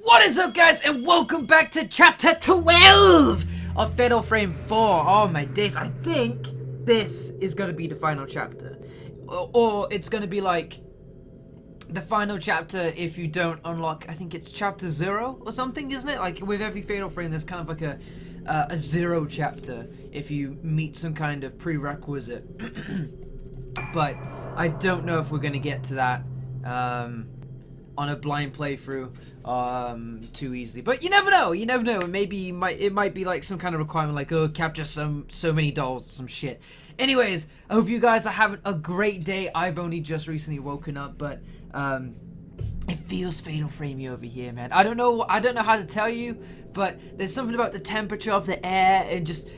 What is up, guys, and welcome back to chapter 12 of Fatal Frame 4. Oh my days, I think this is going to be the final chapter. Or it's going to be like the final chapter if you don't unlock, I think it's chapter 0 or something, isn't it? Like with every Fatal Frame there's kind of like a 0 chapter if you meet some kind of prerequisite. But I don't know if we're going to get to that on a blind playthrough too easily, but you never know. Maybe it might be like some kind of requirement, like, oh, capture so many dolls, some shit. Anyways, I hope you guys are having a great day. I've only just recently woken up, but it feels Fatal Framey over here, man. I don't know how to tell you, but there's something about the temperature of the air and just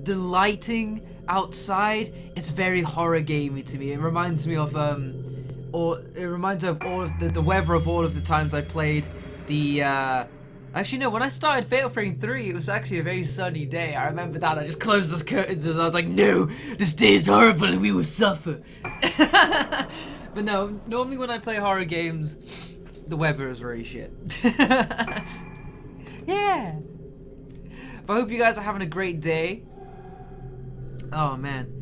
the lighting outside. It's very horror gamey to me. It reminds me of all of the weather of all of the times I played the actually no, when I started Fatal Frame 3 it was actually a very sunny day. I remember that. I just closed those curtains and I was like, no, this day is horrible and we will suffer. But no, normally when I play horror games the weather is very shit. Yeah, but I hope you guys are having a great day. Oh man.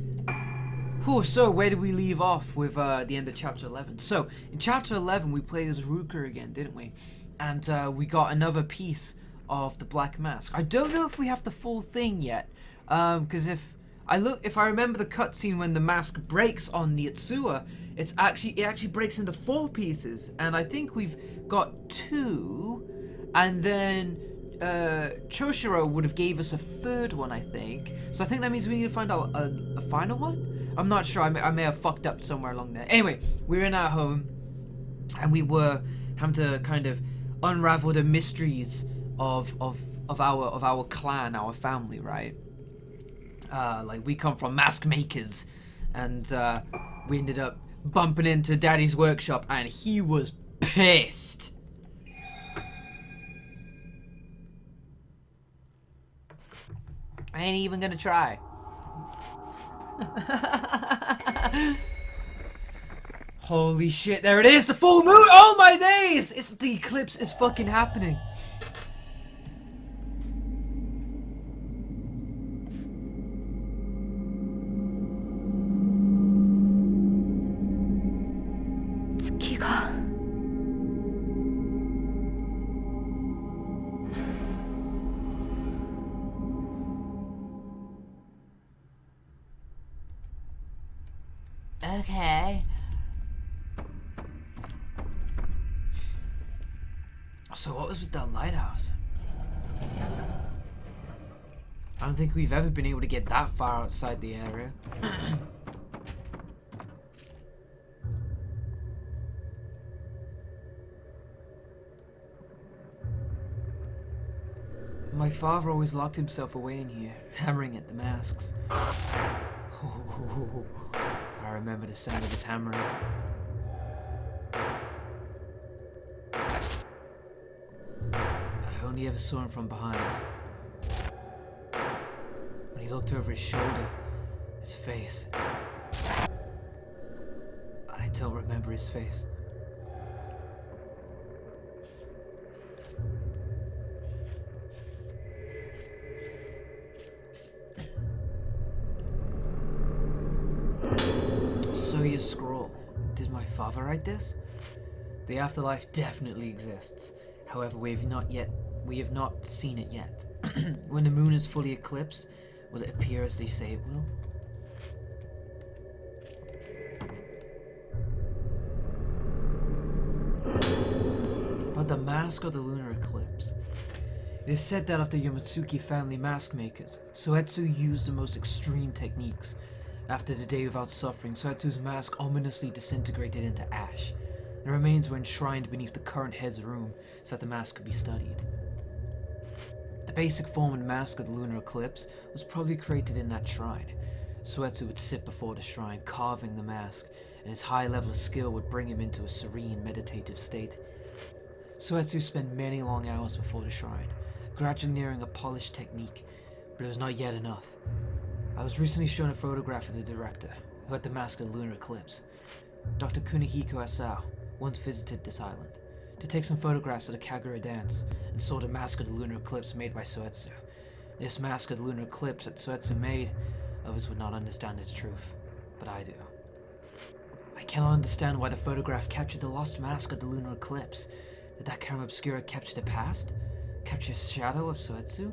So where did we leave off with the end of chapter 11? So in chapter 11 we played as Ruka again, didn't we? And we got another piece of the black mask. I don't know if we have the full thing yet, because if I remember the cutscene when the mask breaks on the Itsuwa, it actually breaks into 4 pieces, and I think we've got 2, and then Choshiro would have gave us a 3rd one, I think. So I think that means we need to find out a final one. I'm not sure. I may have fucked up somewhere along there. Anyway, we were in our home, and we were having to kind of unravel the mysteries of our clan, our family, right? Like we come from mask makers, and we ended up bumping into Daddy's workshop, and he was pissed. I ain't even gonna try. Holy shit, there it is, the full moon! Oh my days! It's the eclipse is fucking happening. Okay. So what was with that lighthouse? I don't think we've ever been able to get that far outside the area. My father always locked himself away in here, hammering at the masks. I remember the sound of his hammering. I only ever saw him from behind. When he looked over his shoulder, his face. I don't remember his face. Your scroll. Did my father write this? The afterlife definitely exists. However, we have not seen it yet. When the moon is fully eclipsed, will it appear as they say it will? But the mask of the lunar eclipse. It is said that after Yamatsuki family mask makers, Soetsu used the most extreme techniques. After the day without suffering, Soetsu's mask ominously disintegrated into ash. The remains were enshrined beneath the current head's room so that the mask could be studied. The basic form and mask of the lunar eclipse was probably created in that shrine. Soetsu would sit before the shrine, carving the mask, and his high level of skill would bring him into a serene, meditative state. Soetsu spent many long hours before the shrine, gradually nearing a polished technique, but it was not yet enough. I was recently shown a photograph of the director, who had the mask of the lunar eclipse. Dr. Kunihiko Asao once visited this island. to take some photographs of the Kagura dance and saw the mask of the lunar eclipse made by Soetsu. This mask of the lunar eclipse that Soetsu made, others would not understand its truth, but I do. I cannot understand why the photograph captured the lost mask of the lunar eclipse. Did that camera obscura capture the past? Capture a shadow of Soetsu?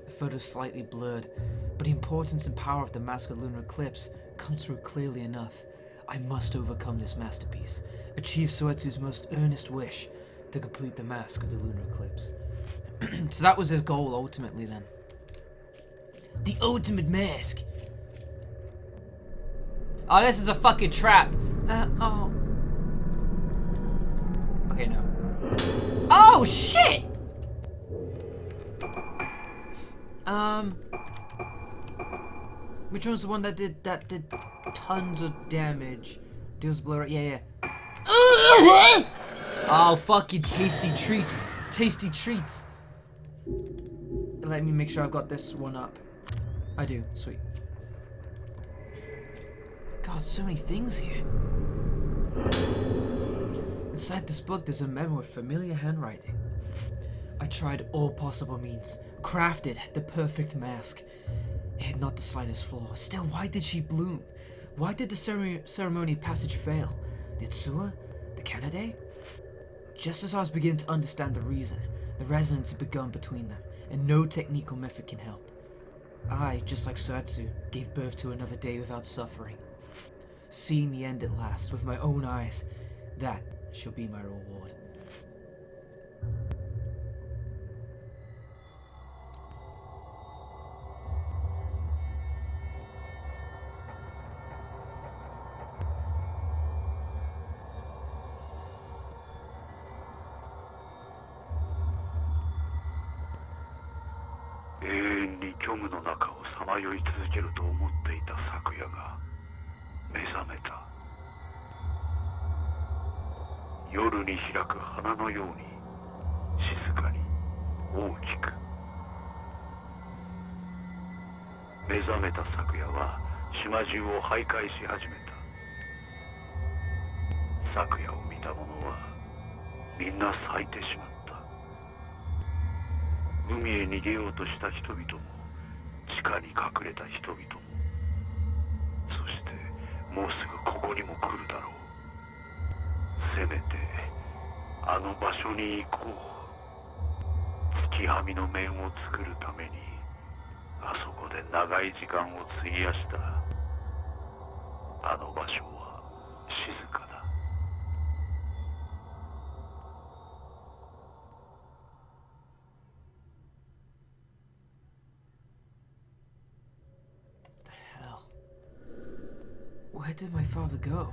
The photo is slightly blurred, but the importance and power of the mask of the lunar eclipse comes through clearly enough. I must overcome this masterpiece, achieve Soetsu's most earnest wish to complete the mask of the lunar eclipse. So that was his goal ultimately then. The ultimate mask! Oh, this is a fucking trap! Oh. Okay, no. Oh, shit! Which one's the one that did tons of damage? Deals blur. Yeah. Oh, fucking tasty treats. Tasty treats. Let me make sure I've got this one up. I do. Sweet. God, so many things here. Inside this book, there's a memo with familiar handwriting. I tried all possible means. Crafted the perfect mask. It had not the slightest flaw. Still, why did she bloom? Why did the ceremony passage fail? Did Sua? The Kanade? Just as I was beginning to understand the reason, the resonance had begun between them, and no technical method can help. I, just like Soetsu, gave birth to another day without suffering. Seeing the end at last, with my own eyes, that shall be my reward. Where did my father go?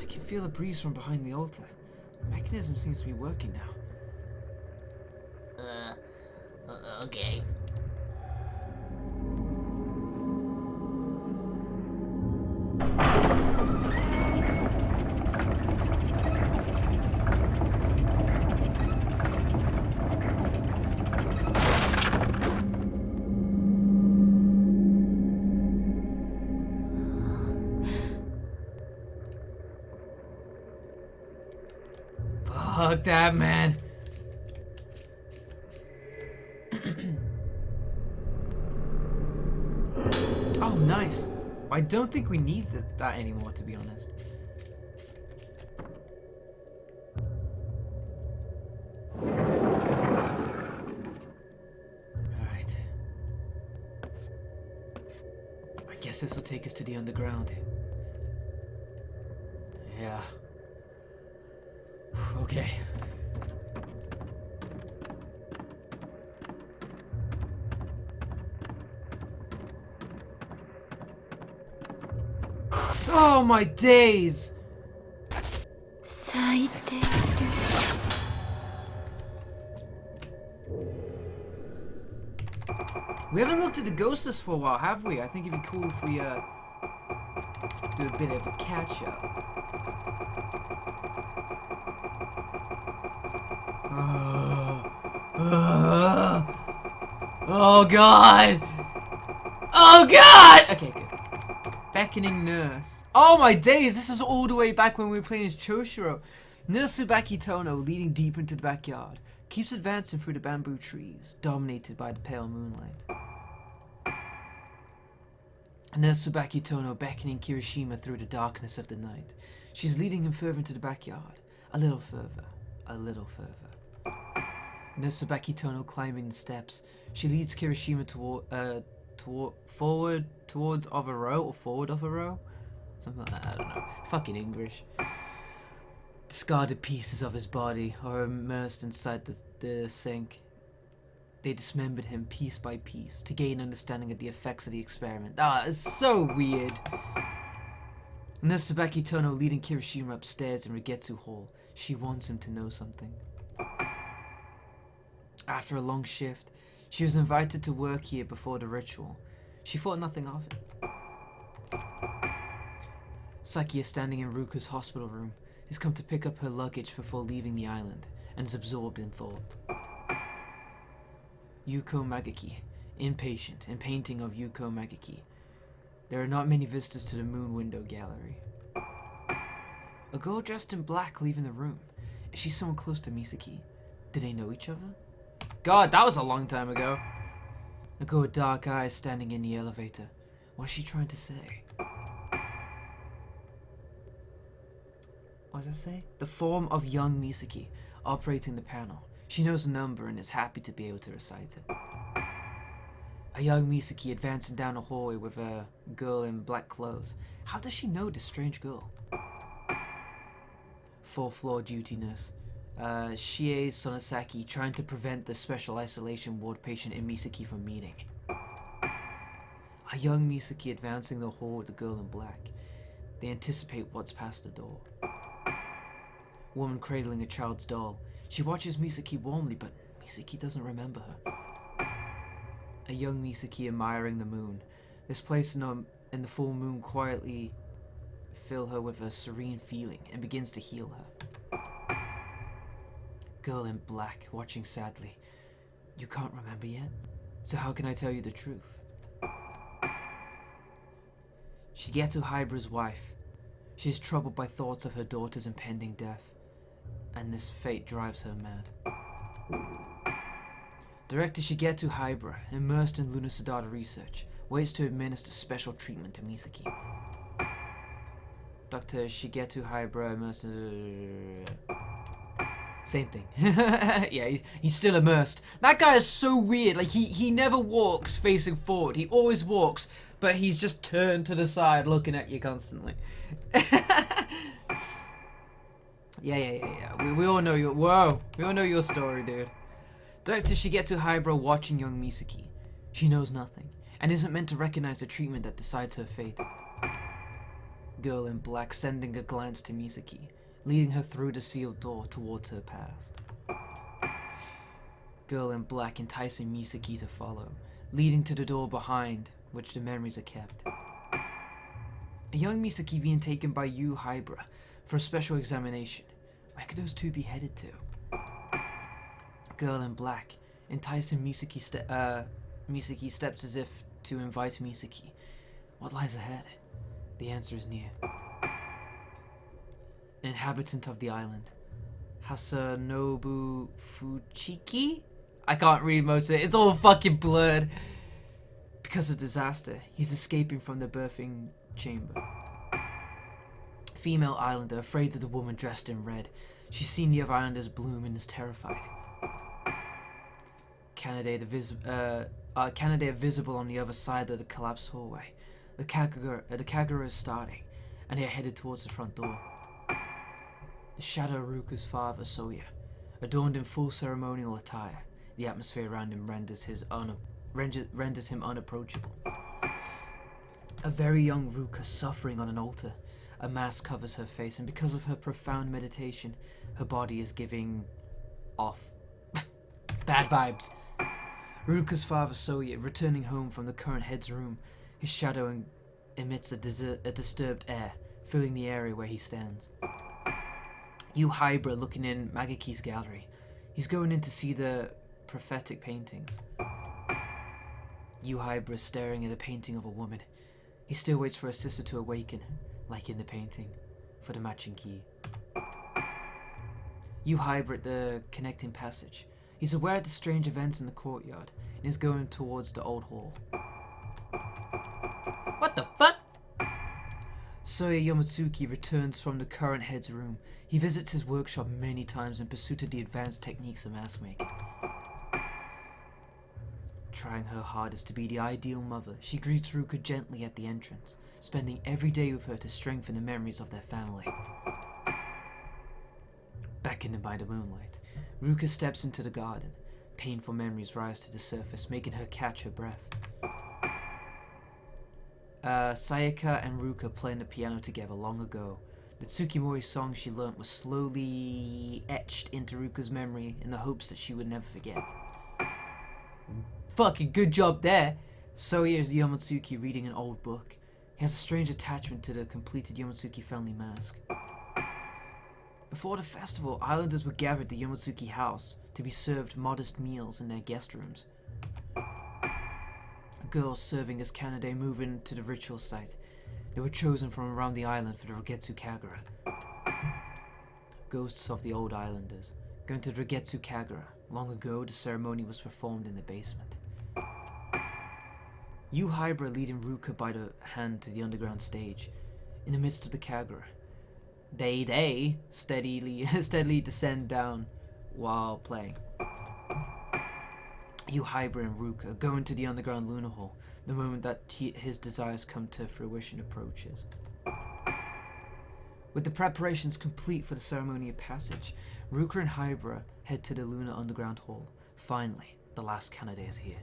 I can feel a breeze from behind the altar. The mechanism seems to be working now. Okay. Fuck that, man. Oh, nice. I don't think we need that anymore, to be honest. Alright. I guess this will take us to the underground. Yeah. Okay. Oh my days! We haven't looked at the ghost list for a while, have we? I think it'd be cool if we do a bit of a catch up. Oh god! Oh god! Okay, good. Beckoning nurse. Oh my days, this was all the way back when we were playing as Choshiro. Nurse Tsubaki Tono, leading deep into the backyard, keeps advancing through the bamboo trees, dominated by the pale moonlight. Nurse Tsubaki Tono beckoning Kirishima through the darkness of the night. She's leading him further into the backyard. A little further. A little further. Nurse Tsubaki Tono climbing the steps. She leads Kirishima towards of a row, or forward of a row? Something like that, I don't know. Fucking English. Discarded pieces of his body are immersed inside the sink. They dismembered him piece by piece to gain understanding of the effects of the experiment. Ah, it's so weird. Nurse Tsubaki Tono leading Kirishima upstairs in Rigetsu Hall. She wants him to know something. After a long shift, she was invited to work here before the ritual. She thought nothing of it. Saki is standing in Ruka's hospital room. He's come to pick up her luggage before leaving the island, and is absorbed in thought. Yuko Magaki, impatient, and painting of Yuko Magaki. There are not many visitors to the moon window gallery. A girl dressed in black leaving the room. Is she someone close to Misaki? Do they know each other? God, that was a long time ago. A girl with dark eyes standing in the elevator. What is she trying to say? What does it say? The form of young Misaki, operating the panel. She knows the number and is happy to be able to recite it. A young Misaki advancing down a hallway with a girl in black clothes. How does she know this strange girl? Fourth floor duty nurse. Shie Sonosaki trying to prevent the special isolation ward patient in Misaki from meeting. A young Misaki advancing the hall with the girl in black. They anticipate what's past the door. Woman cradling a child's doll. She watches Misaki warmly, but Misaki doesn't remember her. A young Misaki admiring the moon. This place in the full moon quietly fill her with a serene feeling and begins to heal her. Girl in black, watching sadly. You can't remember yet? So how can I tell you the truth? Shigeto Hybera's wife. She is troubled by thoughts of her daughter's impending death, and this fate drives her mad. Director Shigeto Hybera, immersed in Lunar research, waits to administer special treatment to Misaki. Dr. Shigeto Hybera immersed in... Same thing. Yeah, he's still immersed. That guy is so weird. Like, he never walks facing forward. He always walks, but he's just turned to the side looking at you constantly. Yeah. We all know your... Whoa. We all know your story, dude. Director Shigeto Hybera watching young Misaki. She knows nothing, and isn't meant to recognize the treatment that decides her fate. Girl in black sending a glance to Misaki, leading her through the sealed door towards her past. Girl in black enticing Misaki to follow, leading to the door behind which the memories are kept. A young Misaki being taken by Yu Hybera for a special examination. Where could those two be headed to? Girl in black enticing Misaki steps as if to invite Misaki. What lies ahead? The answer is near. An inhabitant of the island, Hasanobu Fuchiki? I can't read most of it. It's all fucking blurred. Because of disaster, he's escaping from the birthing chamber. Female islander afraid of the woman dressed in red. She's seen the other islanders bloom and is terrified. Candidate visible on the other side of the collapsed hallway. The Kagura is starting, and they are headed towards the front door. The shadow of Ruka's father, Soya, adorned in full ceremonial attire. The atmosphere around him renders him unapproachable. A very young Ruka suffering on an altar. A mask covers her face, and because of her profound meditation, her body is giving off bad vibes. Ruka's father, Soya, returning home from the current head's room. His shadow emits a disturbed air, filling the area where he stands. Yu Hybera looking in Magaki's gallery. He's going in to see the prophetic paintings. Yu Hybera staring at a painting of a woman. He still waits for his sister to awaken, like in the painting, for the matching key. You hybrid the connecting passage. He's aware of the strange events in the courtyard and is going towards the old hall. What the fuck? Soya Yomotsuki returns from the current head's room. He visits his workshop many times in pursuit of the advanced techniques of mask making. Trying her hardest to be the ideal mother, she greets Ruka gently at the entrance, spending every day with her to strengthen the memories of their family. Beckoned by the moonlight, Ruka steps into the garden. Painful memories rise to the surface, making her catch her breath. Sayaka and Ruka playing the piano together long ago. The Tsukimori song she learnt was slowly etched into Ruka's memory in the hopes that she would never forget. Fucking good job there! Soya is Yomotsuki reading an old book. He has a strange attachment to the completed Yomotsuki family mask. Before the festival, islanders were gathered at the Yomotsuki house to be served modest meals in their guest rooms. Girls serving as Kanade move into the ritual site. They were chosen from around the island for the Rogetsu Kagura. Ghosts of the old islanders. Going to the Rogetsu Kagura. Long ago, the ceremony was performed in the basement. Yu Hybra leading Ruka by the hand to the underground stage. In the midst of the Kagura, they steadily descend down while playing. Yu Hybra and Ruka go into the underground Lunar Hall the moment that his desires come to fruition approaches. With the preparations complete for the ceremony of passage, Ruka and Hybra head to the Lunar Underground Hall. Finally, the last Kanade is here.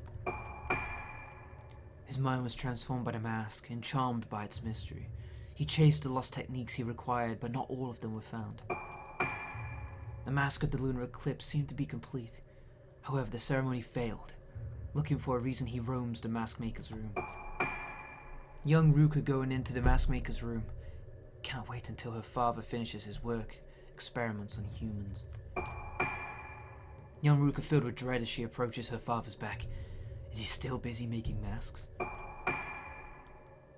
His mind was transformed by the mask and charmed by its mystery. He chased the lost techniques he required, but not all of them were found. The mask of the Lunar Eclipse seemed to be complete. However, the ceremony failed. Looking for a reason, he roams the mask maker's room. Young Ruka going into the mask maker's room. Can't wait until her father finishes his work. Experiments on humans. Young Ruka filled with dread as she approaches her father's back. Is he still busy making masks?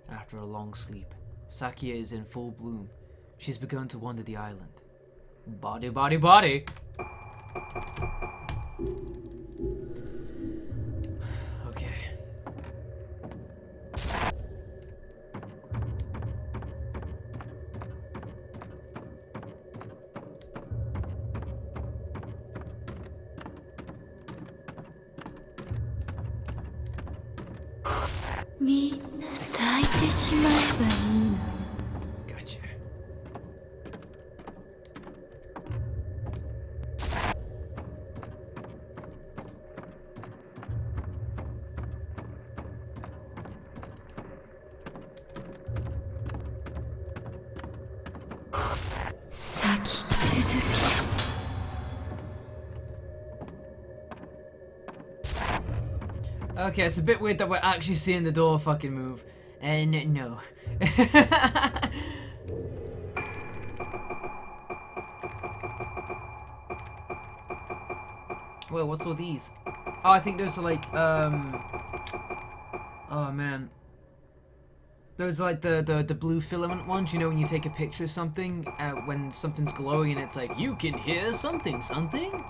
After a long sleep, Sakia is in full bloom. She has begun to wander the island. Body, body, body! Okay. Gotcha. Okay, it's a bit weird that we're actually seeing the door fucking move. And no. Well, what's all these? Oh, I think those are like, oh man. Those are like the blue filament ones, you know, when you take a picture of something, when something's glowing and it's like, you can hear something, something?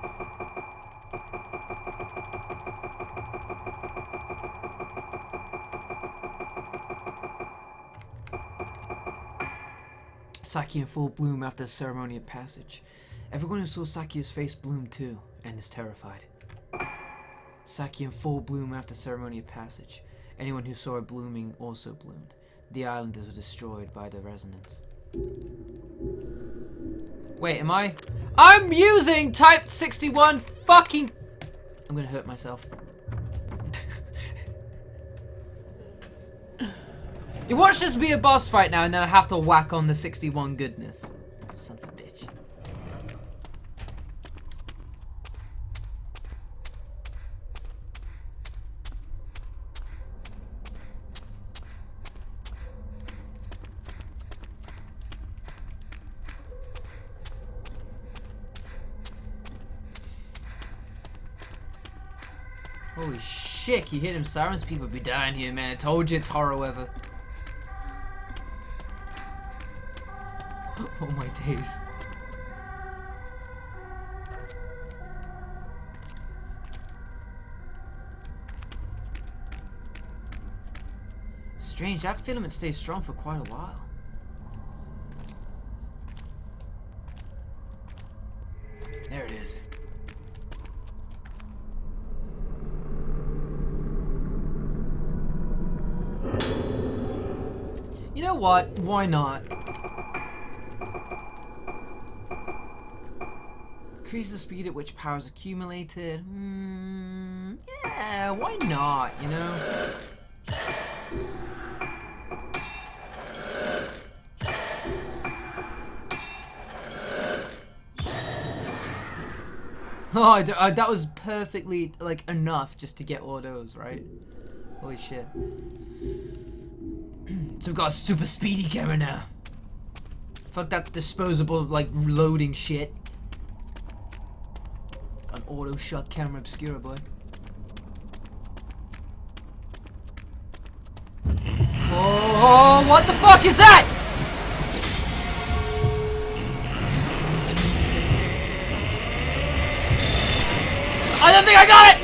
Saki in full bloom after the ceremony of passage. Everyone who saw Saki's face bloomed too, and is terrified. Saki in full bloom after ceremony of passage. Anyone who saw her blooming also bloomed. The islanders were destroyed by the resonance. Wait, I'm using type 61 fucking... I'm gonna hurt myself. You watch this be a boss fight now, and then I have to whack on the 61 goodness. Son of a bitch. Holy shit, you hear them sirens? People be dying here, man. I told you it's horror weather. Oh my days. Strange, that filament stays strong for quite a while. There it is. You know what? Why not? Increase the speed at which power is accumulated. Yeah, why not, you know? Oh, that was perfectly, like, enough just to get all those, right? Holy shit. So we've got a super speedy camera now. Fuck that disposable, like, loading shit. Got an auto shot camera obscura, boy. Oh, what the fuck is that? I don't think I got it!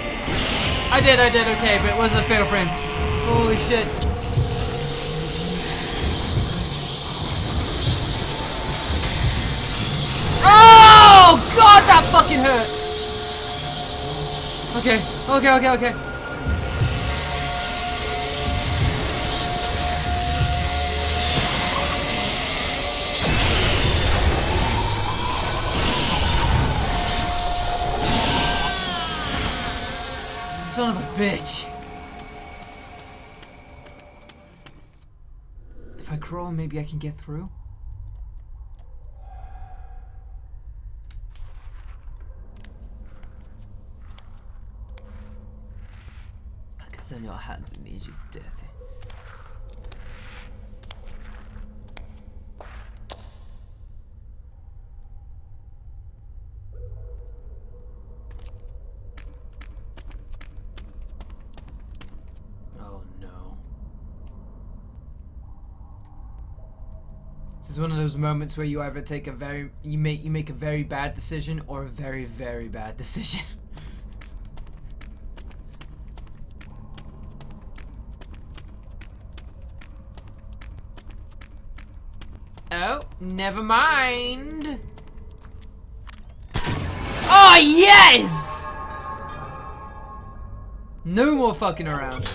I did, okay, but it wasn't a fatal frame. Holy shit. Oh, God, that fucking hurts. Okay. Son of a bitch. If I crawl, maybe I can get through. I can turn your hands and knees, you dirty. This is one of those moments where you either take you make a very bad decision or a very, very bad decision. Oh, never mind. Oh, yes! No more fucking around.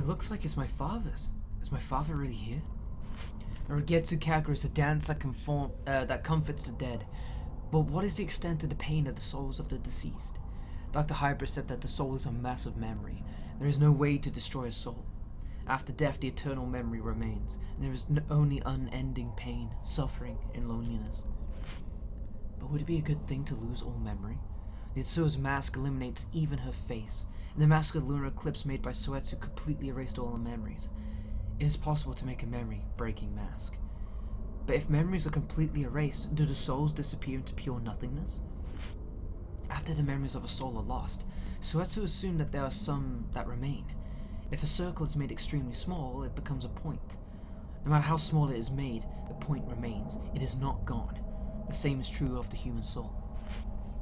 Looks like it's my father's. Is my father really here? A Regetsu Kagura is a dance that comforts the dead. But what is the extent of the pain of the souls of the deceased? Dr. Hyper said that the soul is a massive memory. There is no way to destroy a soul. After death, the eternal memory remains, and there is only unending pain, suffering, and loneliness. But would it be a good thing to lose all memory? The Itsuo's mask eliminates even her face. And the mask of the Lunar Eclipse made by Soetsu completely erased all her memories. It is possible to make a memory-breaking mask. But if memories are completely erased, do the souls disappear into pure nothingness? After the memories of a soul are lost, Soetsu assumed that there are some that remain. If a circle is made extremely small, it becomes a point. No matter how small it is made, the point remains. It is not gone. The same is true of the human soul.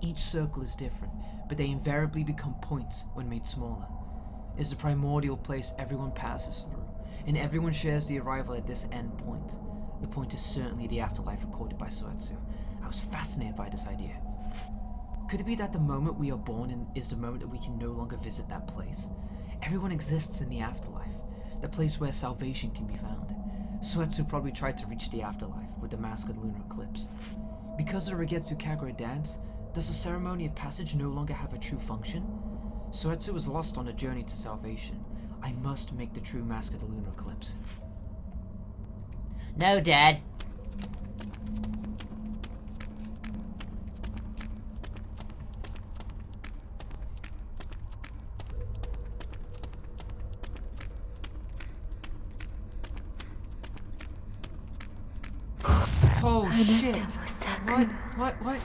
Each circle is different, but they invariably become points when made smaller. It is the primordial place everyone passes through, and everyone shares the arrival at this end point. The point is certainly the afterlife recorded by Soetsu. I was fascinated by this idea. Could it be that the moment we are born in is the moment that we can no longer visit that place? Everyone exists in the afterlife, the place where salvation can be found. Soetsu probably tried to reach the afterlife with the mask of the Lunar Eclipse. Because of the Regetsu Kagura dance, does the ceremony of passage no longer have a true function? Soetsu was lost on a journey to salvation. I must make the true mask of the Lunar Eclipse. No, Dad. Oh shit! What?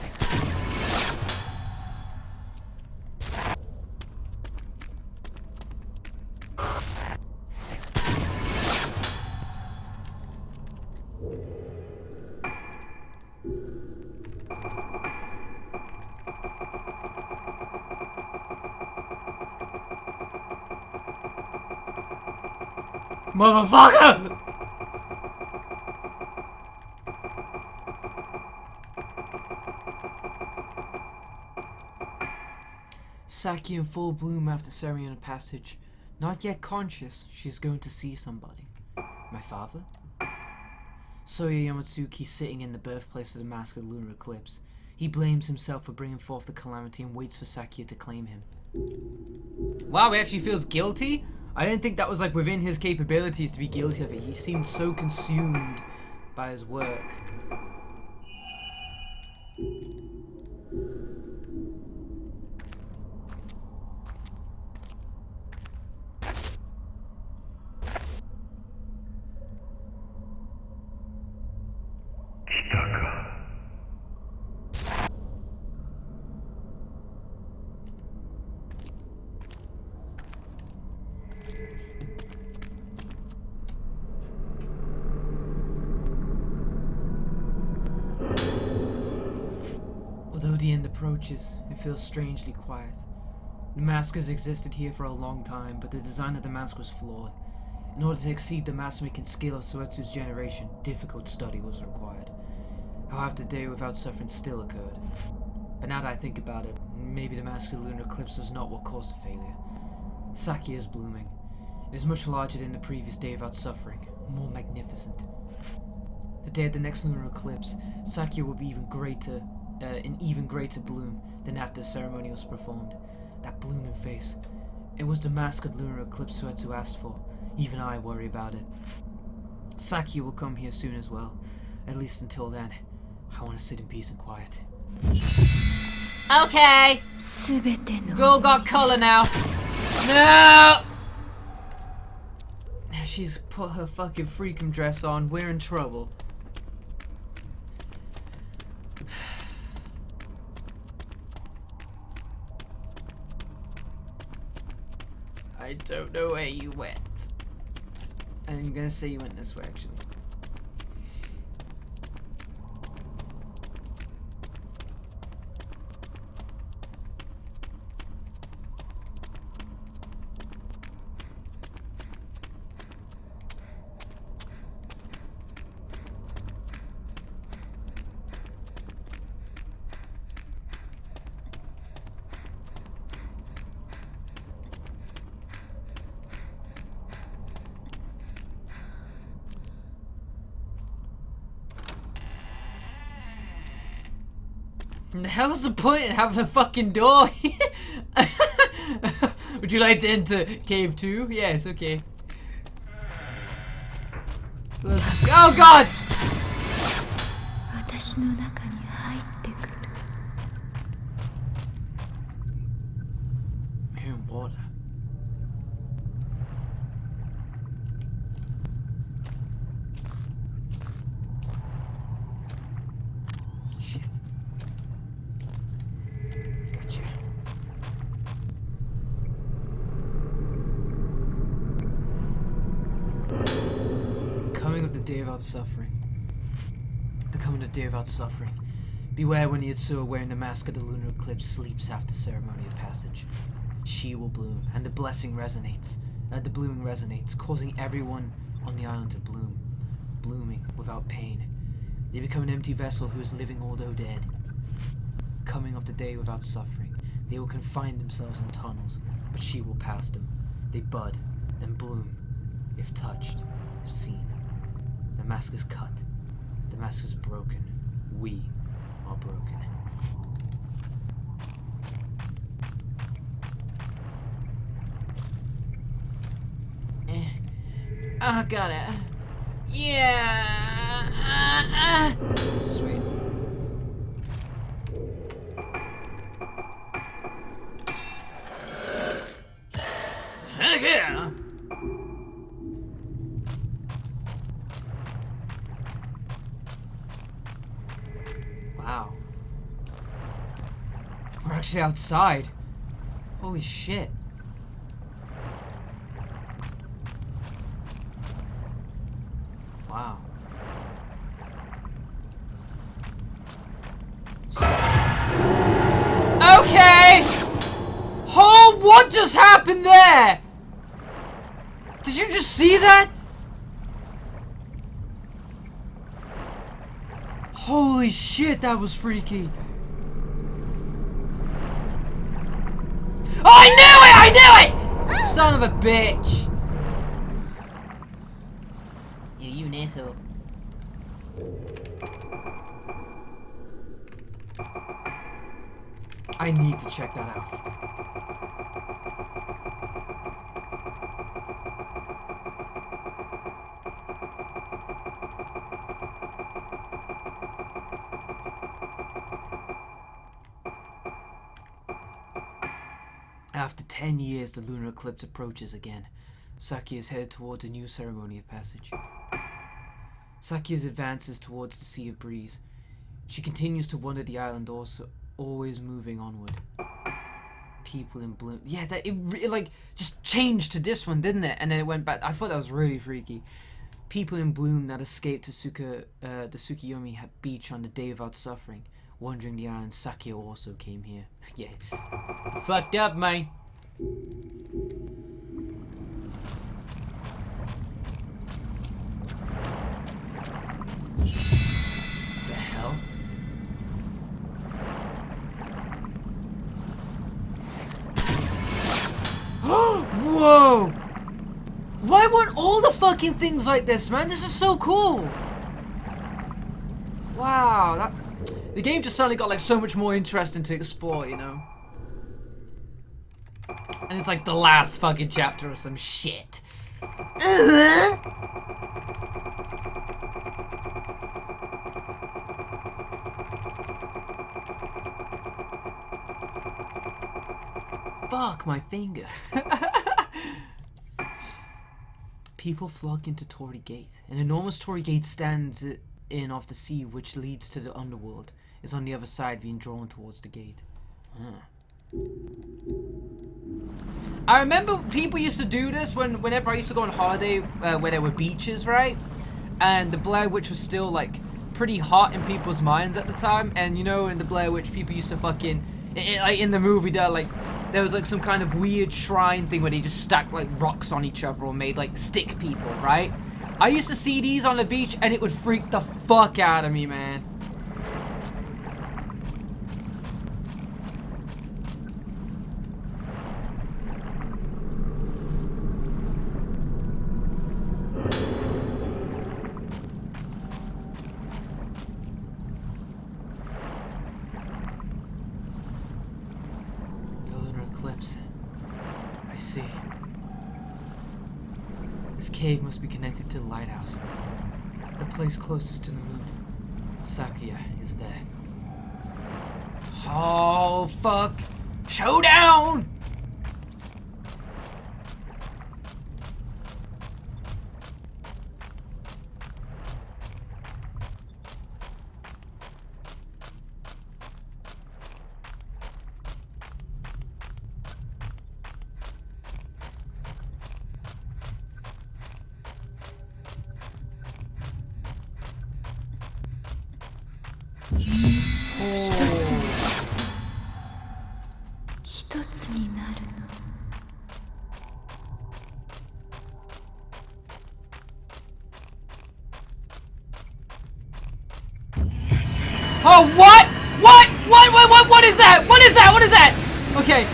Motherfucker! Saki in full bloom after ceremonial passage. Not yet conscious, she's going to see somebody. My father? Soya Yamatsuki sitting in the birthplace of the mask of the lunar eclipse. He blames himself for bringing forth the calamity and waits for Sakia to claim him. Wow, he actually feels guilty? I didn't think that was like within his capabilities to be guilty of it. He seemed so consumed by his work. Although the end approaches, it feels strangely quiet. The mask has existed here for a long time, but the design of the mask was flawed. In order to exceed the mask-making skill of Soetsu's generation, difficult study was required. However, the day without suffering still occurred. But now that I think about it, maybe the mask of the lunar eclipse was not what caused the failure. Sakia is blooming. It is much larger than the previous day without suffering, more magnificent. The day of the next lunar eclipse, Sakia will be in even greater bloom than after the ceremony was performed. That blooming face. It was the mask of the lunar eclipse Soetsu asked for. Even I worry about it. Sakia will come here soon as well. At least until then, I want to sit in peace and quiet. Okay! Girl got color now. No! She's put her fucking freakum dress on. We're in trouble. I don't know where you went. I'm gonna say you went this way, actually. The hell's the point in having a fucking door? Would you like to enter cave 2? Yes, okay. Oh god! I'm hearing water. Shit. Gotcha. Coming of the day without suffering. The coming of the day without suffering. Beware when the Yatsuo wearing the mask of the lunar eclipse sleeps after ceremony of passage. She will bloom, and the blessing resonates. The blooming resonates, causing everyone on the island to bloom. Blooming without pain. They become an empty vessel who is living although dead. Coming of the day without suffering. They will confine themselves in tunnels, but she will pass them. They bud, then bloom. If touched, if seen. The mask is cut. The mask is broken. We are broken. I got it. Yeah. Sweet. Heck yeah. Wow. We're actually outside. Holy shit. Wow. Okay! Oh, what just happened there? Did you just see that? Holy shit, that was freaky. Oh, I knew it! I knew it! Son of a bitch. You an asshole. I need to check that out. After 10 years, the lunar eclipse approaches again. Sakia is headed towards a new ceremony of passage. Sakia advances towards the Sea of Breeze. She continues to wander the island, also always moving onward. People in bloom. Yeah, it like just changed to this one, didn't it? And then it went back. I thought that was really freaky. People in bloom that escaped to the Tsukuyomi beach on the day without suffering. Wandering the island, Sakia also came here. Yeah. Fucked up, man. The hell? Whoa! Why weren't all the fucking things like this, man? This is so cool. Wow, the game just suddenly got like so much more interesting to explore, you know? And it's like the last fucking chapter or some shit. Fuck my finger. People flock into Torii Gate. An enormous Torii Gate stands in off the sea, which leads to the underworld. Is on the other side, being drawn towards the gate. I remember people used to do this whenever I used to go on holiday, where there were beaches, right? And the Blair Witch was still like pretty hot in people's minds at the time. And you know, in the Blair Witch, people used to fucking like in the movie, there was like some kind of weird shrine thing where they just stacked like rocks on each other or made like stick people, right? I used to see these on the beach and it would freak the fuck out of me, man. The lunar eclipse. I see. This cave must be connected to the lighthouse, the place closest to the moon. Sakia is there. Oh, fuck. Showdown! Oh, what? What is that? What is that? What is that? Okay.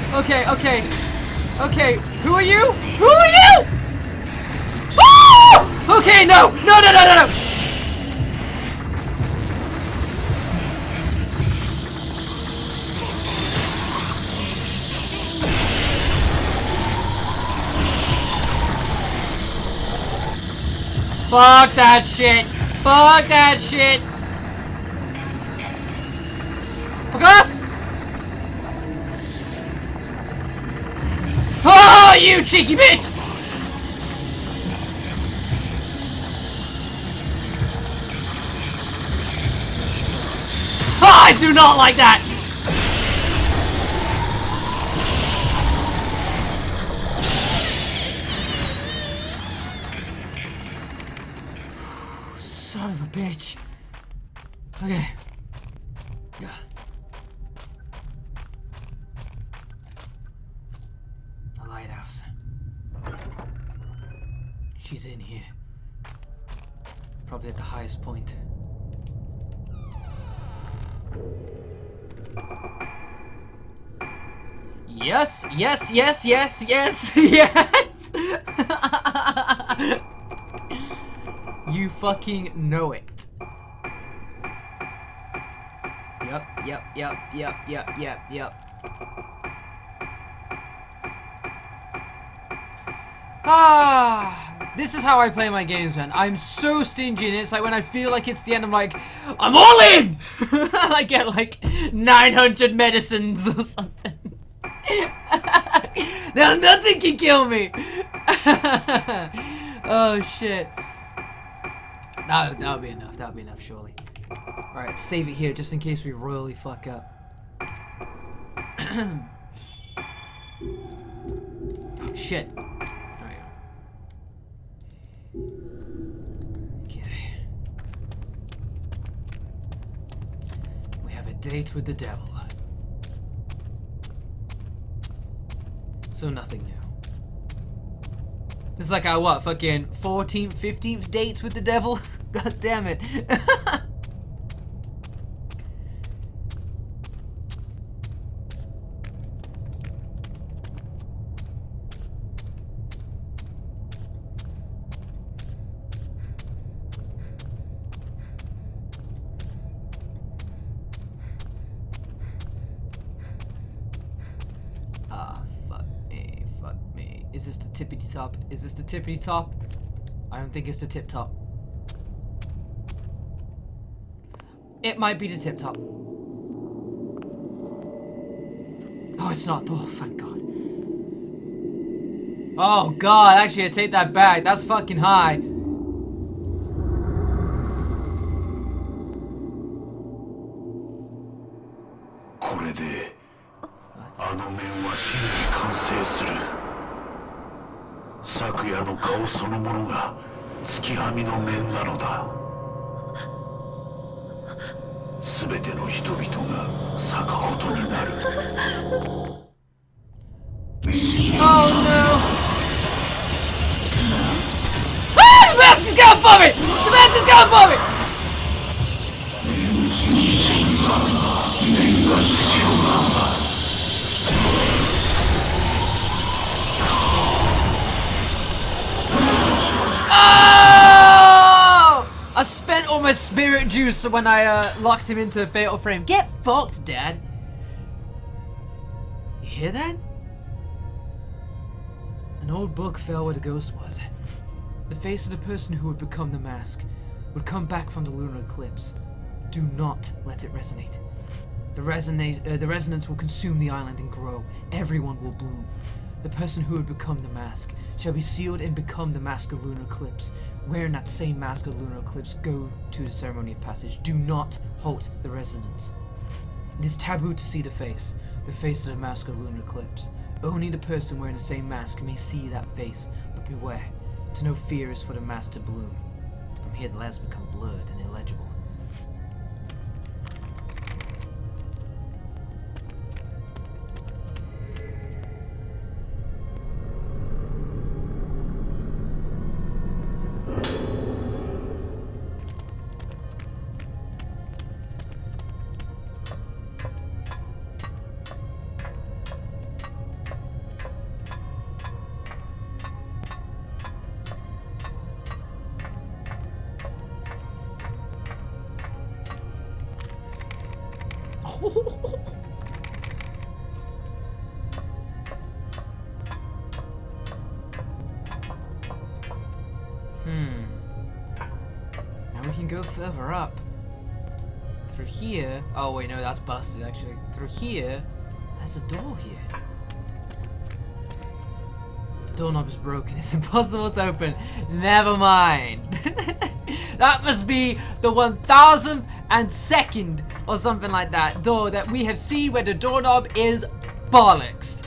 Okay, who are you? Who are you? Oh! Okay, no. Fuck that shit. Fuck off! Oh, you cheeky bitch! Oh, I do not like that! Son of a bitch. Okay. A lighthouse. She's in here. Probably at the highest point. Yes, yes, yes, yes, yes, yes! You fucking know it. Yep. Ah, this is how I play my games, man. I'm so stingy, and it's like when I feel like it's the end, I'm like, I'm all in! I get like 900 medicines or something. Now nothing can kill me! Oh, shit. That'll be enough. That'll be enough, surely. Alright, save it here just in case we royally fuck up. Oh, shit. There we go. Okay. We have a date with the devil. So nothing new. This is like our, what, fucking 14th, 15th date with the devil? God damn it. Fuck me. Is this the tippity top? Is this the tippity top? I don't think it's the tip top. It might be the tip top. Oh, it's not. Oh, thank God. Oh, God. Actually, I take that back. That's fucking high. Oh no! Ah! The mask is going for me! The mask is going for me! Oh! I spent all my spirit juice when I locked him into a fatal frame. Get fucked, Dad! You hear that? An old book fell where the ghost was. The face of the person who would become the mask would come back from the lunar eclipse. Do not let it resonate. The resonance will consume the island and grow. Everyone will bloom. The person who would become the mask shall be sealed and become the mask of lunar eclipse. Wearing that same mask of lunar eclipse, go to the ceremony of passage. Do not halt the resonance. It is taboo to see the face of the mask of lunar eclipse. Only the person wearing the same mask may see that face, but beware. To know fear is for the mask to bloom. From here the letters become blurred and illegible. Now we can go further up. Through here. Oh wait, no, that's busted actually. Through here, there's a door here. The doorknob is broken. It's impossible to open. Never mind. That must be the 1002nd or something like that door that we have seen where the doorknob is bollocks.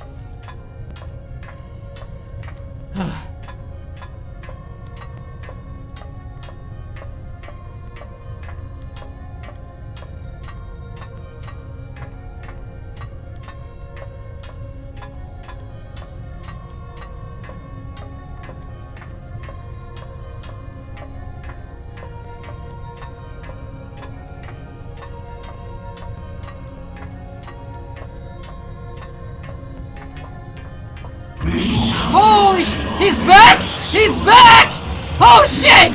He's back! He's back! Oh shit!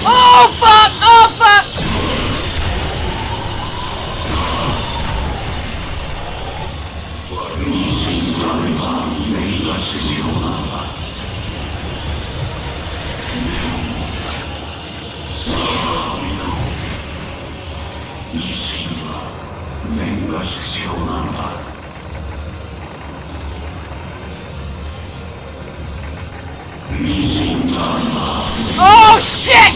Oh fuck! Oh fuck! Oh shit!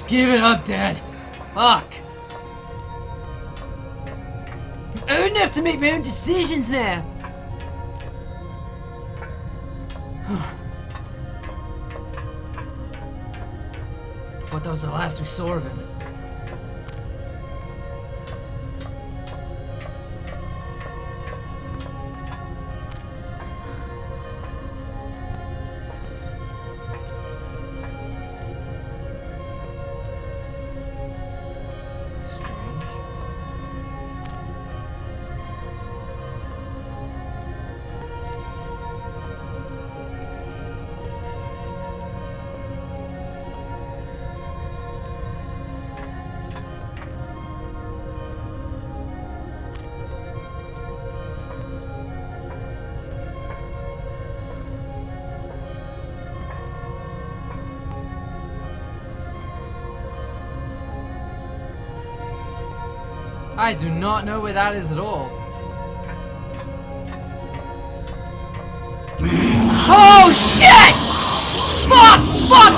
Give it up, Dad. Fuck. I'm old enough to make my own decisions now. I thought that was the last we saw of him. I do not know where that is at all. Oh shit! Fuck! Fuck!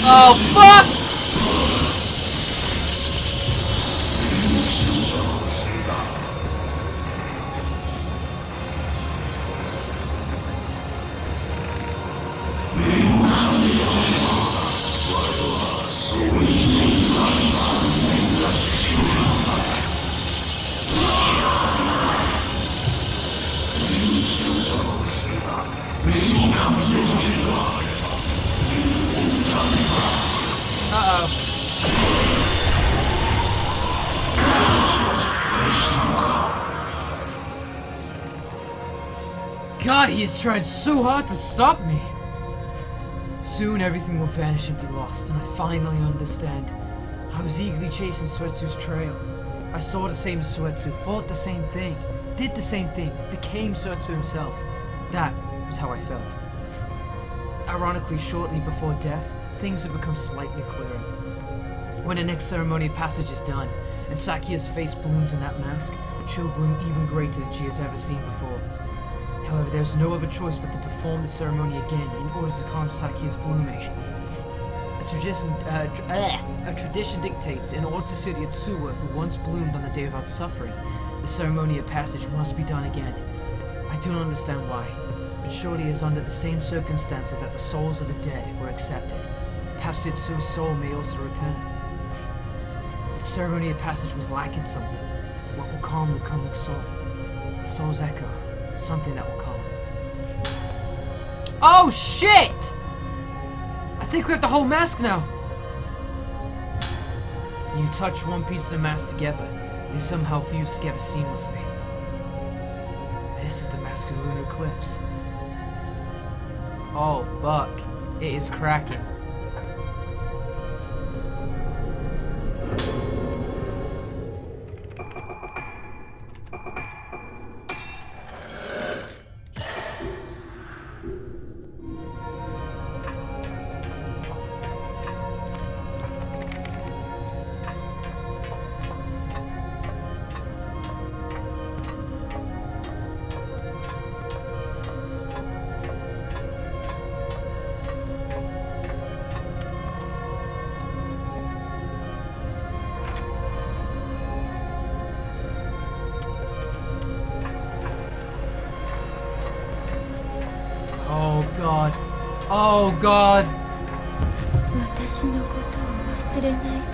Oh, fuck! God, he has tried so hard to stop me. Soon everything will vanish and be lost, and I finally understand. I was eagerly chasing Suetsu's trail. I saw the same as Suetsu, fought the same thing, did the same thing, became Suetsu himself. That was how I felt. Ironically, shortly before death, things have become slightly clearer. When the next ceremony of passage is done, and Sakia's face blooms in that mask, she'll bloom even greater than she has ever seen before. However, there's no other choice but to perform the ceremony again in order to calm Sakia's blooming. A tradition dictates, in order to see the Yotsuba who once bloomed on the day without suffering, the ceremony of passage must be done again. I do not understand why, but surely it is under the same circumstances that the souls of the dead were accepted. Perhaps Yotsuba's soul may also return. The ceremony of passage was lacking something. What will calm the coming soul? The soul's echo. Something that will calm. Oh shit! I think we have the whole mask now. When you touch one piece of the mask together, they somehow fuse together seamlessly. This is the mask of the Lunar Eclipse. Oh fuck. It is cracking. Oh god. Oh god. 私のことを忘れないで。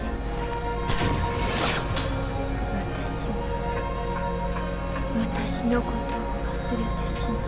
私のことを忘れてしまう。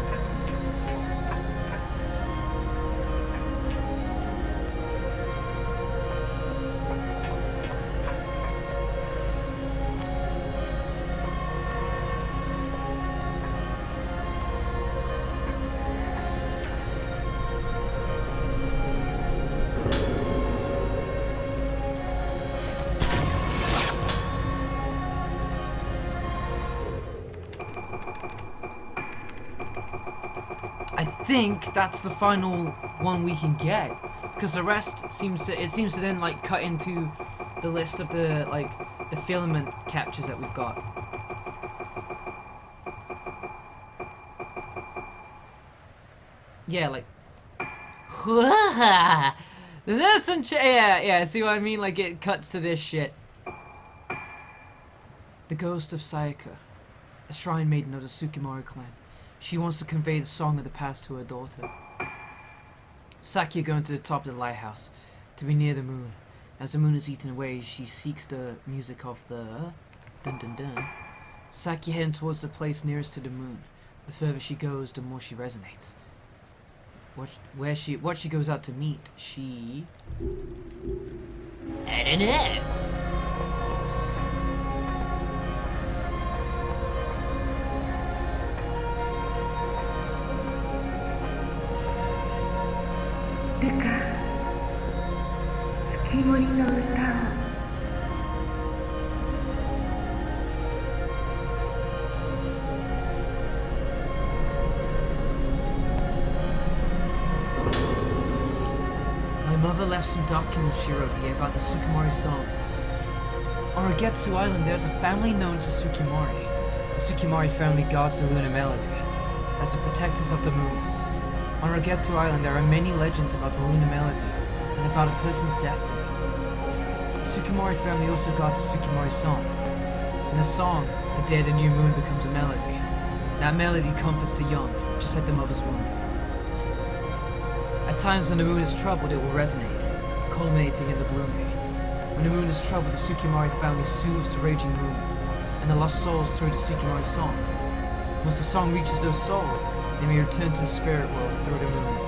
I think that's the final one we can get, because the rest seems to then like cut into the list of the the filament captures that we've got. Yeah, like there's some yeah, see what I mean? Like it cuts to this shit. The ghost of Sayaka, a shrine maiden of the Tsukimori clan. She wants to convey the song of the past to her daughter. Sakia going to the top of the lighthouse, to be near the moon. As the moon is eaten away, she seeks the music of the dun dun dun. Sakia heading towards the place nearest to the moon. The further she goes, the more she resonates. What she goes out to meet, she... I don't know. My mother left some documents she wrote here about the Tsukimori song. On Ragetsu Island, there's a family known as Tsukimori. The Tsukimori family guards the lunar melody as the protectors of the moon. On Ragetsu Island, there are many legends about the lunar melody and about a person's destiny. The Tsukimori family also guards the Tsukimori song. In the song, the day of the new moon becomes a melody. That melody comforts the young, just like the mother's womb. At times when the moon is troubled, it will resonate, culminating in the blooming. When the moon is troubled, the Tsukimori family soothes the raging moon, and the lost souls through the Tsukimori song. Once the song reaches those souls, they may return to the spirit world through the moon.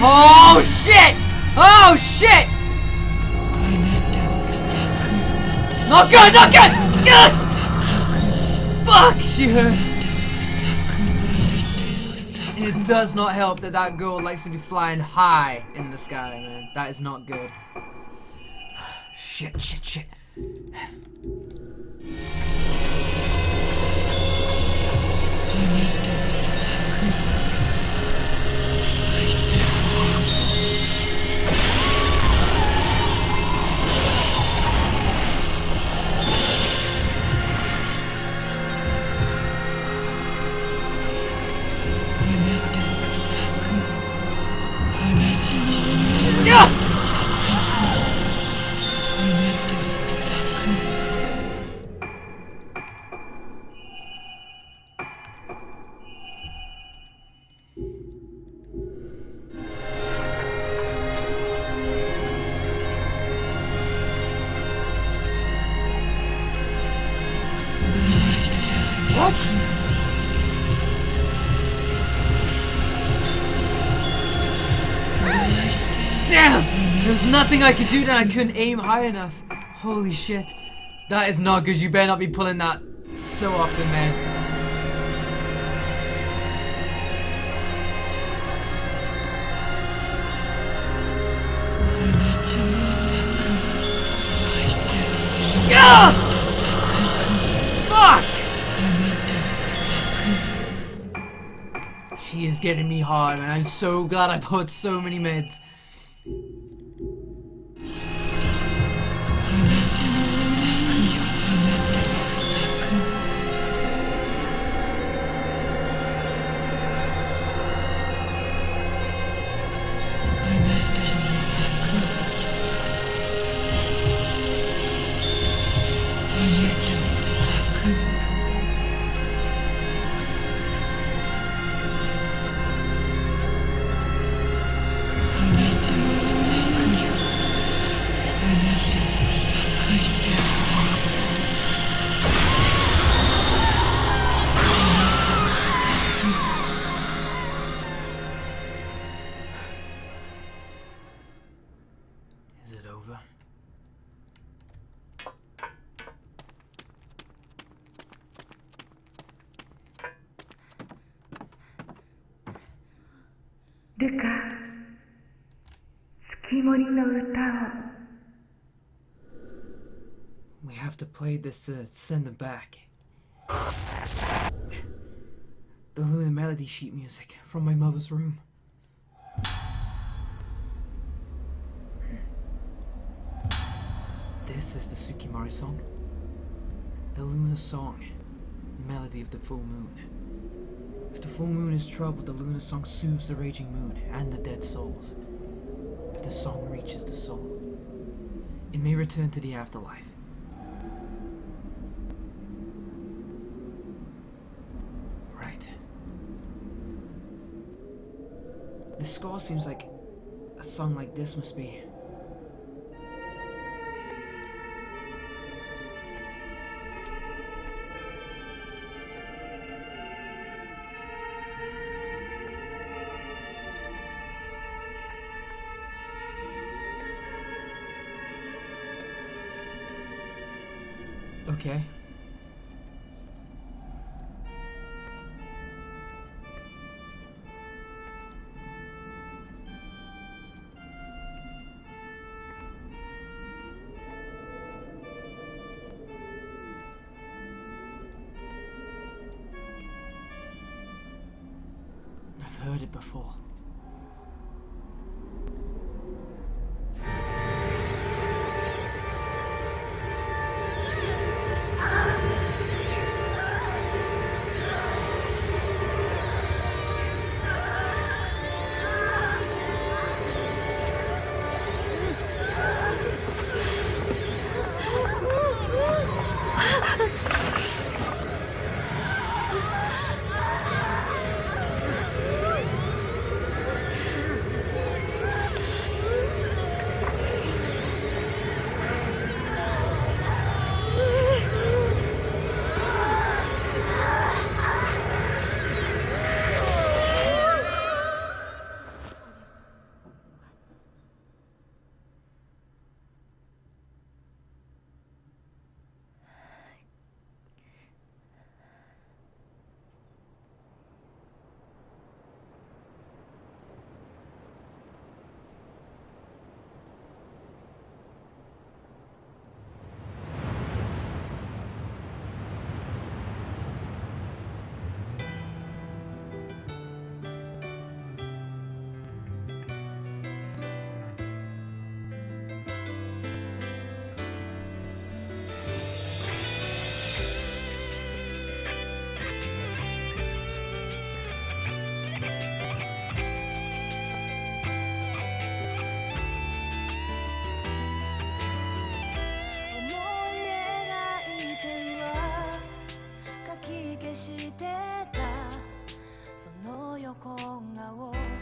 Oh shit! Oh shit! Not good! Not good! Good! Fuck! She hurts. It does not help that that girl likes to be flying high in the sky, man. That is not good. shit, shit, shit. What? Damn! There was nothing I could do that I couldn't aim high enough. Holy shit. That is not good. You better not be pulling that so often, man. Yeah! Fuck! She is getting me hard, man. I'm so glad I bought so many meds. Is it over? Luca, 月森の歌を We have to play this to send them back. The Lunar melody sheet music from my mother's room. This is the Tsukimari song. The Lunar song. Melody of the full moon. If the full moon is troubled, the Lunar song soothes the raging moon and the dead souls. If the song reaches the soul, it may return to the afterlife. Right. The score seems like a song like this must be. Okay. I've heard it before.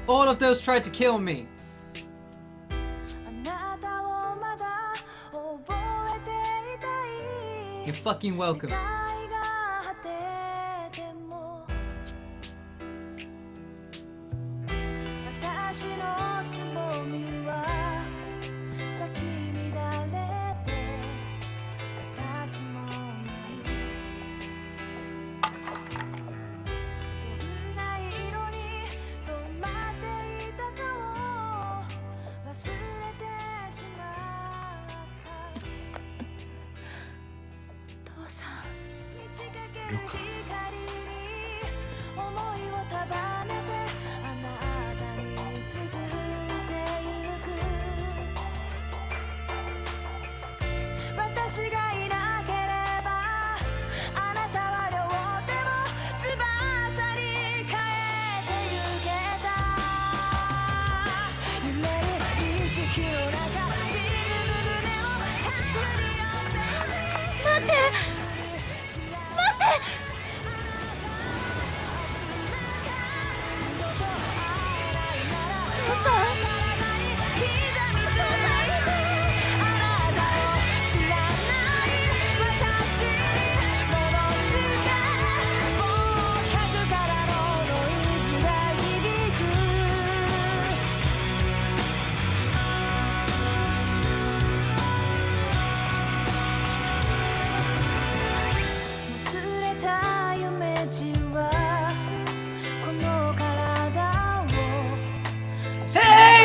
All of those tried to kill me. You're fucking welcome.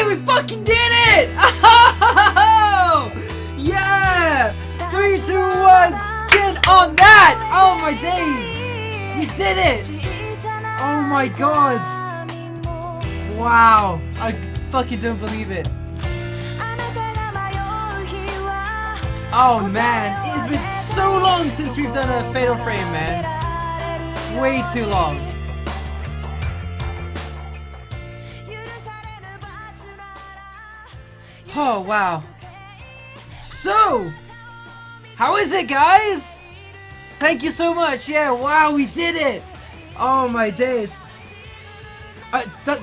We fucking did it! Oh, yeah! 3, 2, 1, skin on that! Oh my days! We did it! Oh my god! Wow! I fucking don't believe it. Oh man, it's been so long since we've done a Fatal Frame, man. Way too long. Oh, wow. So, how is it, guys? Thank you so much. Yeah, wow, we did it. Oh, my days.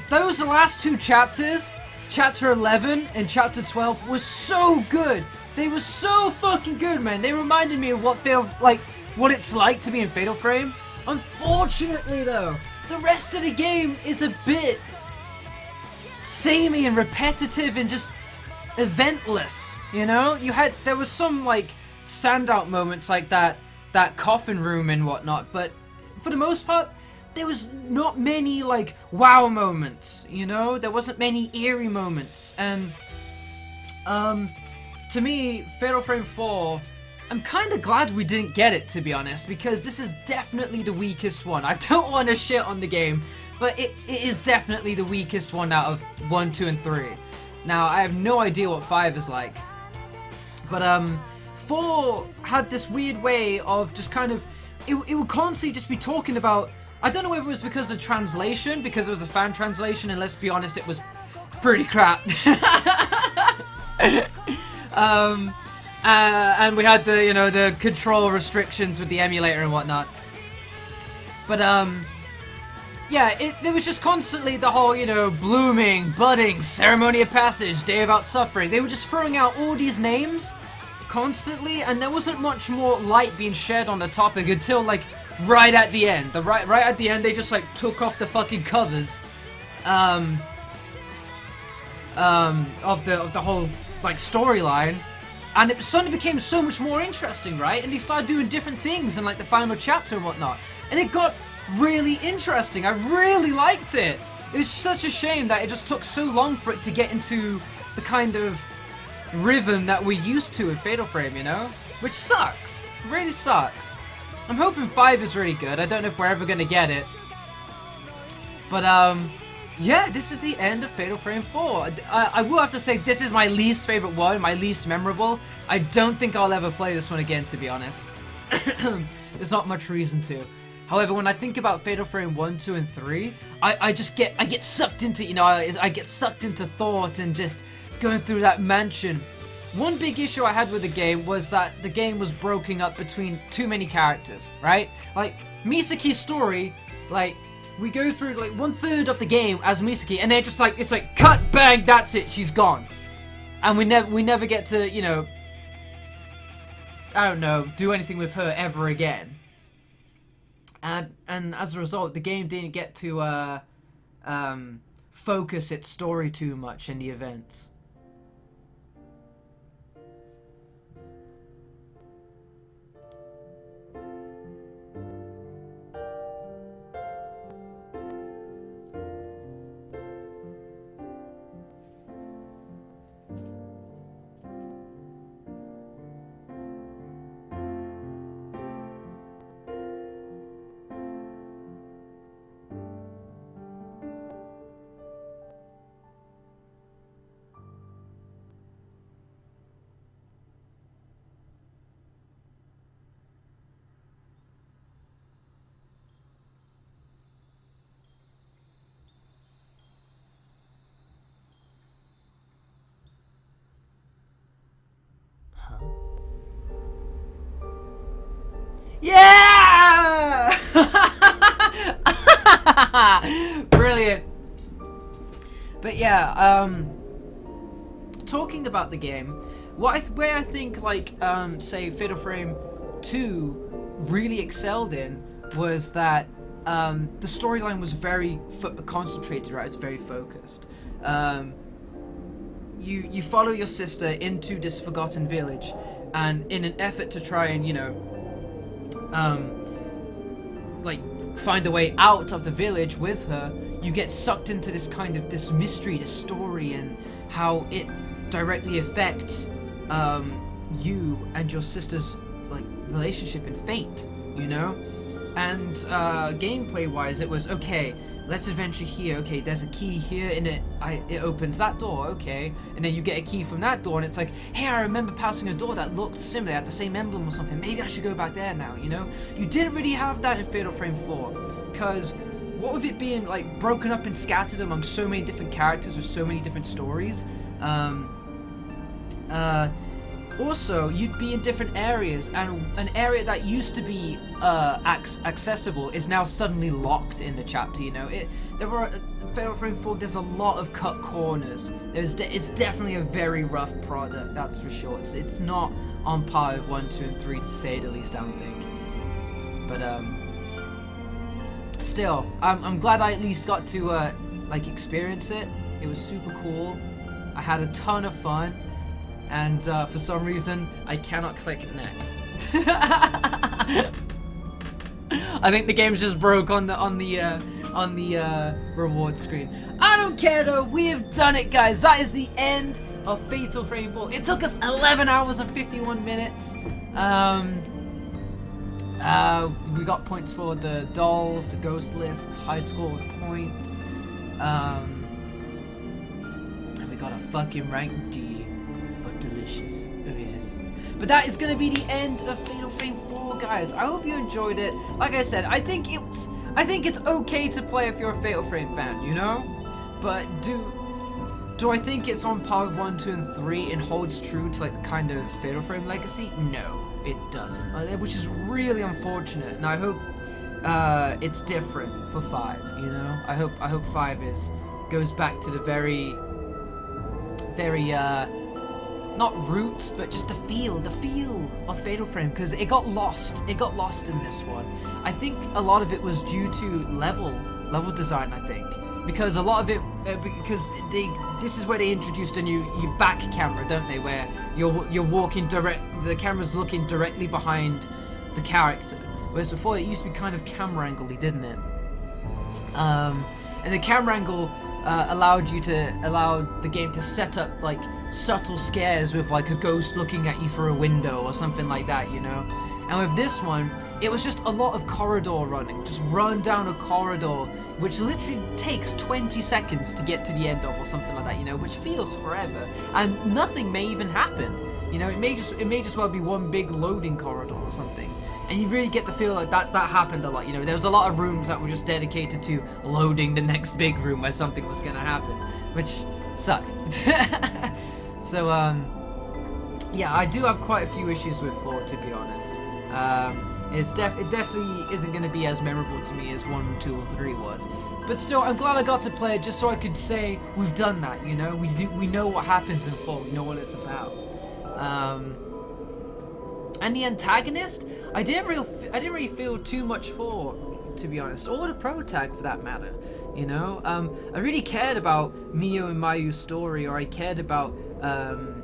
Those last two chapters, Chapter 11 and Chapter 12, was so good. They were so fucking good, man. They reminded me of what it's like to be in Fatal Frame. Unfortunately, though, the rest of the game is a bit samey and repetitive and just eventless, you know? There was some like standout moments like that coffin room and whatnot, but for the most part there was not many like wow moments, you know? There wasn't many eerie moments, and to me, Fatal Frame 4, I'm kind of glad we didn't get it, to be honest, because this is definitely the weakest one. I don't want to shit on the game, but it is definitely the weakest one out of 1, 2, and 3. Now, I have no idea what 5 is like, but 4 had this weird way of just kind of, it would constantly just be talking about, I don't know whether it was because of translation, because it was a fan translation, and let's be honest, it was pretty crap. And we had the control restrictions with the emulator and whatnot, but yeah, there was just constantly the whole, blooming, budding, ceremony of passage, day without suffering. They were just throwing out all these names constantly, and there wasn't much more light being shed on the topic until, like, right at the end. Right at the end, they just, like, took off the fucking covers of the whole, like, storyline, and it suddenly became so much more interesting, right? And they started doing different things in, like, the final chapter and whatnot, and it got really interesting. I really liked it. It was such a shame that it just took so long for it to get into the kind of rhythm that we're used to in Fatal Frame, you know? Which sucks. It really sucks. I'm hoping 5 is really good. I don't know if we're ever gonna get it. But, yeah, this is the end of Fatal Frame 4. I will have to say this is my least favorite one, my least memorable. I don't think I'll ever play this one again, to be honest. There's not much reason to. However, when I think about Fatal Frame 1, 2, and 3, I get sucked into, I get sucked into thought and just going through that mansion. One big issue I had with the game was that the game was broken up between too many characters, right? Like, Misaki's story, like, we go through like 1/3 of the game as Misaki, and they're just like, it's like cut, bang, that's it, she's gone, and we never get to, you know, I don't know, do anything with her ever again. And as a result, the game didn't get to focus its story too much in the events. Yeah! Brilliant. But yeah, talking about the game, where I think like say Fatal Frame 2 really excelled in was that the storyline was very concentrated, right? It's very focused. You follow your sister into this forgotten village, and in an effort to try and, you know, like find a way out of the village with her, you get sucked into this kind of this mystery, this story, and how it directly affects you and your sister's like relationship and fate, you know. And gameplay wise, it was okay, let's adventure here, okay, there's a key here and it opens that door, okay, and then you get a key from that door and it's like, hey, I remember passing a door that looked similar, had the same emblem or something, maybe I should go back there now, you know. You didn't really have that in Fatal Frame 4, because what with it being like broken up and scattered among so many different characters with so many different stories, also, you'd be in different areas, and an area that used to be accessible is now suddenly locked in the chapter, you know. There were, Fatal Frame 4, there's a lot of cut corners. It's definitely a very rough product, that's for sure. It's not on par with 1, 2, and 3, to say the least, I don't think. But, still, I'm glad I at least got to, like, experience it. It was super cool. I had a ton of fun. And for some reason, I cannot click next. I think the game's just broke on the reward screen. I don't care though. We have done it, guys. That is the end of Fatal Frame 4. It took us 11 hours and 51 minutes. We got points for the dolls, the ghost lists, high score with points. And we got a fucking rank D. Delicious. Oh yes. But that is gonna be the end of Fatal Frame 4, guys. I hope you enjoyed it. Like I said, I think it's okay to play if you're a Fatal Frame fan, you know? But do I think it's on par with 1, 2, and 3 and holds true to like the kind of Fatal Frame legacy? No, it doesn't. Which is really unfortunate, and I hope it's different for 5, you know? I hope 5 goes back to the very not roots, but just the feel of Fatal Frame, because it got lost in this one. I think a lot of it was due to level design, I think, because a lot of it, because this is where they introduced a new back camera, don't they, where you're walking the camera's looking directly behind the character, whereas before it used to be kind of camera angle-y, didn't it? And the camera angle allowed the game to set up like subtle scares with like a ghost looking at you through a window or something like that, you know. And with this one, it was just a lot of corridor running, just run down a corridor, which literally takes 20 seconds to get to the end of, or something like that, you know, which feels forever, and nothing may even happen, you know. It may just well be one big loading corridor or something, and you really get the feel like that happened a lot, you know. There was a lot of rooms that were just dedicated to loading the next big room where something was gonna happen, which sucked. So yeah, I do have quite a few issues with 4, to be honest. It definitely isn't going to be as memorable to me as 1, 2, or 3 was. But still, I'm glad I got to play it just so I could say we've done that. You know, we know what happens in 4. We know what it's about. And the antagonist, I didn't really feel too much for, to be honest, or the protag for that matter. You know, I really cared about Mio and Mayu's story, or I cared about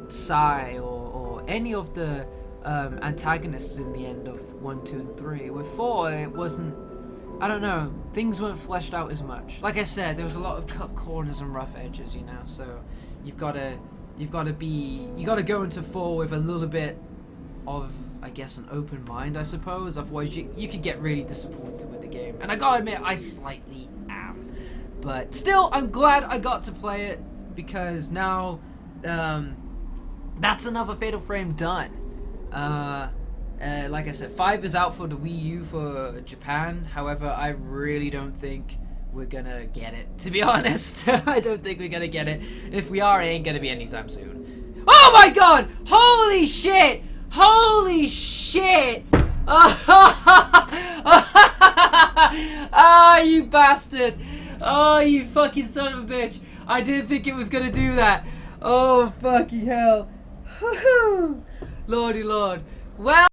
Sai, or any of the antagonists in the end of 1, 2, and 3. With 4, it wasn't. I don't know. Things weren't fleshed out as much. Like I said, there was a lot of cut corners and rough edges. You know, so you've got to go into 4 with a little bit of, I guess, an open mind, I suppose. Otherwise, you could get really disappointed with the game. And I gotta admit, I slightly am. But still, I'm glad I got to play it, because now that's another Fatal Frame done. Like I said, 5 is out for the Wii U for Japan. However, I really don't think we're gonna get it, to be honest. I don't think we're gonna get it. If we are, it ain't gonna be anytime soon. Oh my god! Holy shit! Holy shit! Ah, you bastard! Oh, you fucking son of a bitch! I didn't think it was gonna do that. Oh, fucking hell. Lordy lord. Well...